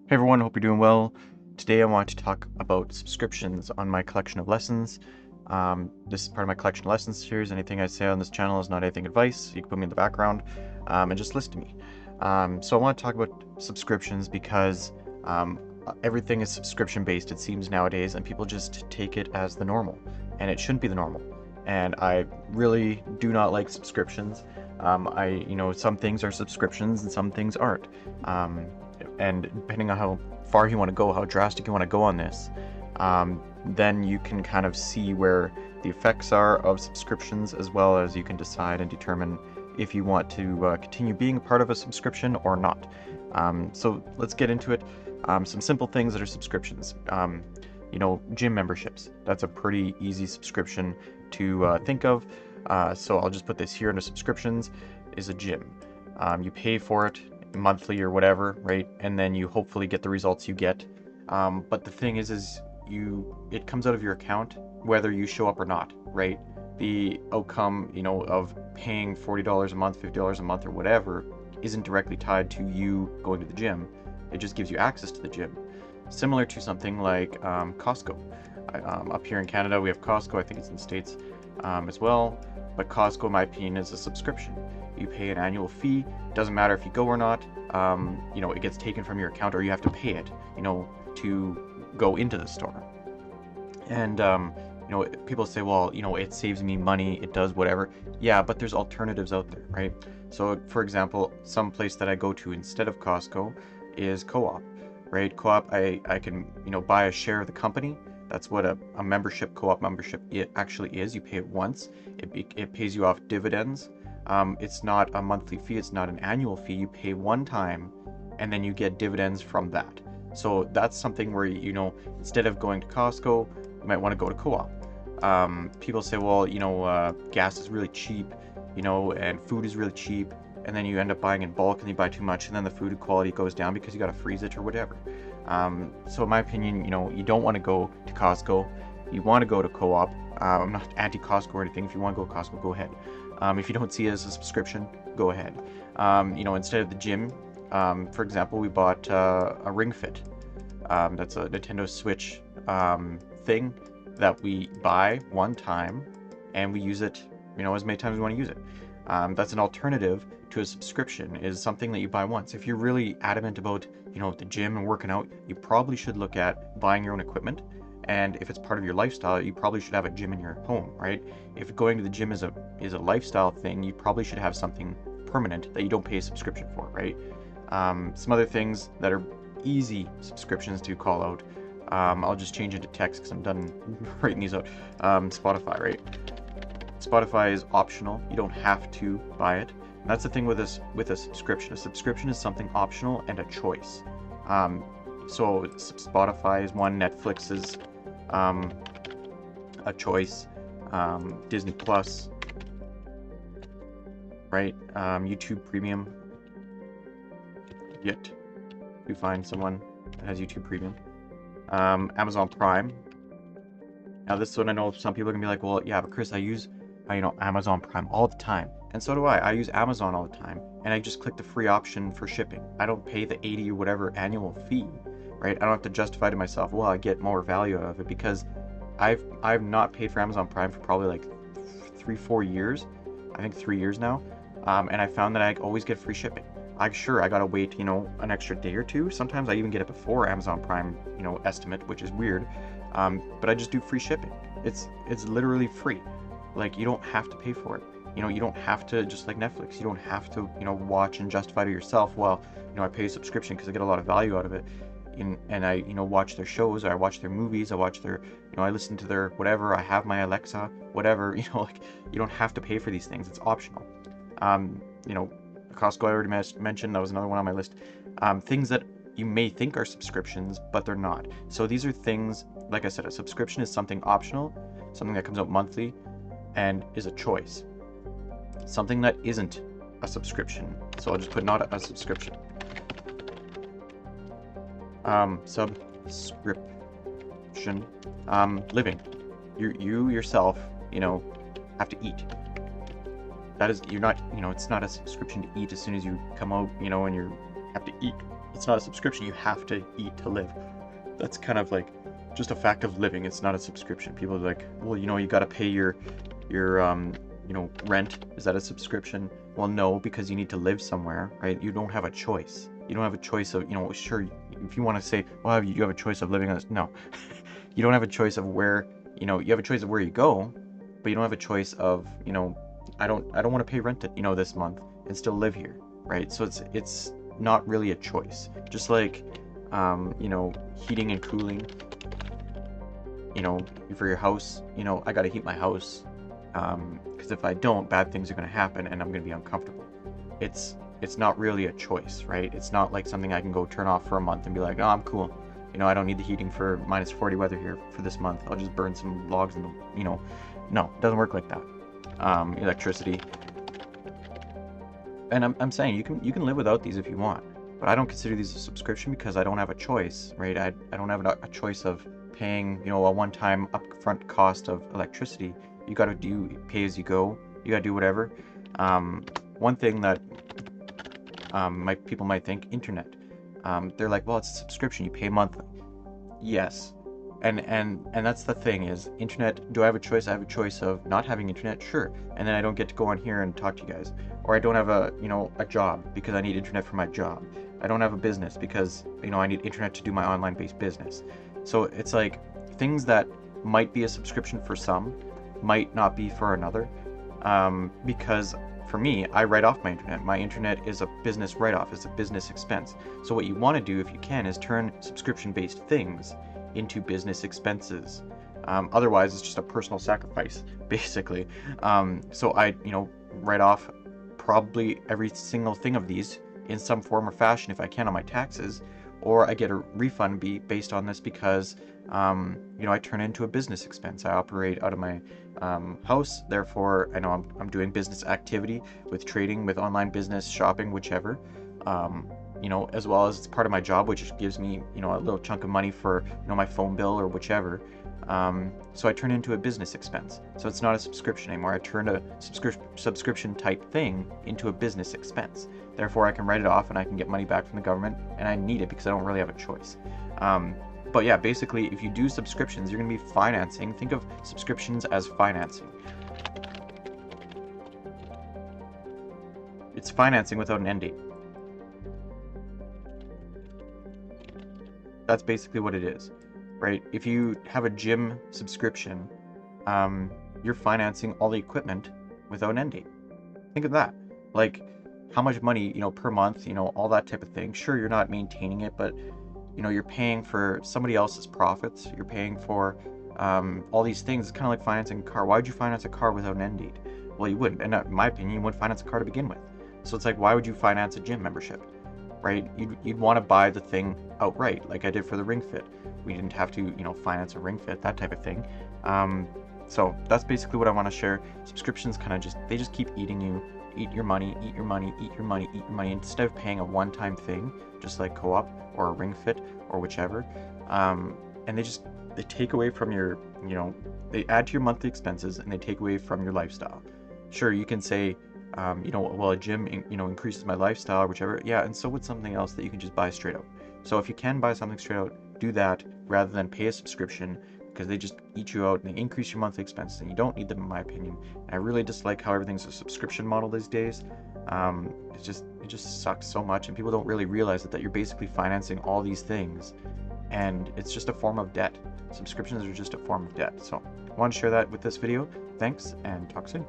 Hey everyone, hope you're doing well. Today I want to talk about subscriptions on my collection of lessons. This is part of my collection of lessons series. Anything I say on this channel is not anything advice. You can put me in the background and just listen to me. So I want to talk about subscriptions because everything is subscription based, it seems nowadays, and people just take it as the normal, and it shouldn't be the normal. And I really do not like subscriptions. Some things are subscriptions and some things aren't. And depending on how far you want to go, how drastic you want to go on this, then you can kind of see where the effects are of subscriptions, as well as you can decide and determine if you want to continue being a part of a subscription or not. So let's get into it. Some simple things that are subscriptions. Gym memberships. That's a pretty easy subscription to think of. So I'll just put this here under subscriptions is a gym. You pay for it monthly or whatever, right? And then you hopefully get the results you get. But the thing is it comes out of your account whether you show up or not, right? The outcome, of paying $40 a month, $50 a month, or whatever, isn't directly tied to you going to the gym. It just gives you access to the gym. Similar to something like Costco. Up here in Canada, we have Costco. I think it's in the States as well. But Costco, in my opinion, is a subscription. You pay an annual fee. Doesn't matter if you go or not. It gets taken from your account, or you have to pay it, to go into the store. And people say, well, it saves me money. It does whatever. Yeah, but there's alternatives out there, right? So, for example, some place that I go to instead of Costco is Co-op, right? Co-op, I can, buy a share of the company. That's what a membership, Co-op membership, it actually is. You pay it once. It pays you off dividends. It's not a monthly fee. It's not an annual fee. You pay one time, and then you get dividends from that. So that's something where, instead of going to Costco, you might want to go to Co-op. People say, well, gas is really cheap, and food is really cheap. And then you end up buying in bulk and you buy too much, and then the food quality goes down because you got to freeze it or whatever. So in my opinion, you don't want to go to Costco. You want to go to Co-op. I'm not anti-Costco or anything. If you want to go to Costco, go ahead. If you don't see it as a subscription, go ahead. Instead of the gym, for example, we bought a Ring Fit. That's a Nintendo Switch thing that we buy one time, and we use it, as many times as we want to use it. That's an alternative to a subscription, is something that you buy once. If you're really adamant about, the gym and working out, you probably should look at buying your own equipment. And if it's part of your lifestyle, you probably should have a gym in your home, right? If going to the gym is a lifestyle thing, you probably should have something permanent that you don't pay a subscription for, right? Some other things that are easy subscriptions to call out. I'll just change it to text because I'm done writing these out. Spotify, right? Spotify is optional. You don't have to buy it. And that's the thing with a subscription. A subscription is something optional and a choice. So Spotify is one. Netflix is a choice. Disney Plus, right? YouTube Premium. Yet we find someone that has YouTube Premium. Amazon Prime. Now this one, I know some people are gonna be like, well, yeah, but Chris, I use Amazon Prime all the time, and so do I. I use Amazon all the time, and I just click the free option for shipping. I don't pay the 80 or whatever annual fee, right? I don't have to justify to myself, well, I get more value out of it, because I've not paid for Amazon Prime for probably like 3-4 years. I think 3 years now, and I found that I always get free shipping. I gotta wait, an extra day or two. Sometimes I even get it before Amazon Prime, estimate, which is weird. But I just do free shipping. It's literally free. Like, you don't have to pay for it. You don't have to, just like Netflix, you don't have to, watch and justify to yourself, well, I pay a subscription because I get a lot of value out of it. And I, watch their shows, or I watch their movies, I watch their, I listen to their whatever, I have my Alexa, whatever, like, you don't have to pay for these things. It's optional. Costco I already mentioned, that was another one on my list. Things that you may think are subscriptions, but they're not. So these are things, like I said, a subscription is something optional, something that comes out monthly, and is a choice. Something that isn't a subscription, so I'll just put not a subscription. Subscription. Living. You yourself, have to eat. That is, you're not, it's not a subscription to eat as soon as you come out, and you're have to eat. It's not a subscription. You have to eat to live. That's kind of like just a fact of living. It's not a subscription. People are like, well, you know, you got to pay your you know, rent. Is that a subscription? Well, no, because you need to live somewhere, right? You don't have a choice. You don't have a choice of, you know, sure, if you want to say, well, you have a choice of living on this. No, you don't have a choice of where, you know, you have a choice of where you go, but you don't have a choice of, you know, I don't want to pay rent, you know, this month and still live here, right? So it's not really a choice. Just like, you know, heating and cooling, you know, for your house, you know, I got to heat my house, because if I don't, bad things are going to happen and I'm going to be uncomfortable. It's not really a choice, right? It's not like something I can go turn off for a month and be like, oh, I'm cool. You know, I don't need the heating for -40 weather here for this month. I'll just burn some logs in the, you know, no, it doesn't work like that. Electricity. And I'm saying you can live without these if you want, but I don't consider these a subscription because I don't have a choice, right? I don't have a choice of paying, you know, a one-time upfront cost of electricity. You got to do pay as you go. You got to do whatever. One thing that people might think, internet. They're like, well, it's a subscription. You pay monthly. Yes. And that's the thing is, internet, do I have a choice? I have a choice of not having internet, sure. And then I don't get to go on here and talk to you guys. Or I don't have a, you know, a job because I need internet for my job. I don't have a business because, you know, I need internet to do my online-based business. So it's like things that might be a subscription for some might not be for another. Because for me, I write off my internet. My internet is a business write-off. It's a business expense. So what you want to do, if you can, is turn subscription-based things into business expenses. Otherwise, it's just a personal sacrifice, basically. So I, you know, write off probably every single thing of these in some form or fashion if I can on my taxes, or I get a refund based on this because, you know, I turn it into a business expense. I operate out of my house, therefore I know I'm doing business activity with trading, with online business, shopping, whichever. You know, as well as it's part of my job, which gives me, you know, a little chunk of money for, you know, my phone bill or whichever. So I turn it into a business expense. So it's not a subscription anymore. I turned a subscription type thing into a business expense. Therefore, I can write it off and I can get money back from the government, and I need it because I don't really have a choice. But yeah, basically, if you do subscriptions, you're going to be financing. Think of subscriptions as financing. It's financing without an end date. That's basically what it is, right? If you have a gym subscription, you're financing all the equipment without an end date. Think of that. Like, how much money, you know, per month, you know, all that type of thing. Sure, you're not maintaining it, but, you know, you're paying for somebody else's profits. You're paying for all these things. It's kind of like financing a car. Why would you finance a car without an end date? Well, you wouldn't. And in my opinion, you wouldn't finance a car to begin with. So it's like, why would you finance a gym membership? Right? You'd want to buy the thing outright, like I did for the Ring Fit. We didn't have to, you know, finance a Ring Fit, that type of thing. So that's basically what I want to share. Subscriptions kind of they just keep eating you, eat your money, eat your money, eat your money, eat your money, instead of paying a one-time thing, just like Co-op or a Ring Fit or whichever. And they take away from your, you know, they add to your monthly expenses and they take away from your lifestyle. Sure, you can say, you know, well, a gym, you know, increases my lifestyle or whichever. Yeah, and so would something else that you can just buy straight out. So if you can buy something straight out, do that rather than pay a subscription, because they just eat you out and they increase your monthly expenses, and you don't need them, in my opinion. And I really dislike how everything's a subscription model these days. It just sucks so much, and people don't really realize that you're basically financing all these things, and it's just a form of debt. Subscriptions are just a form of debt. So I want to share that with this video. Thanks, and talk soon.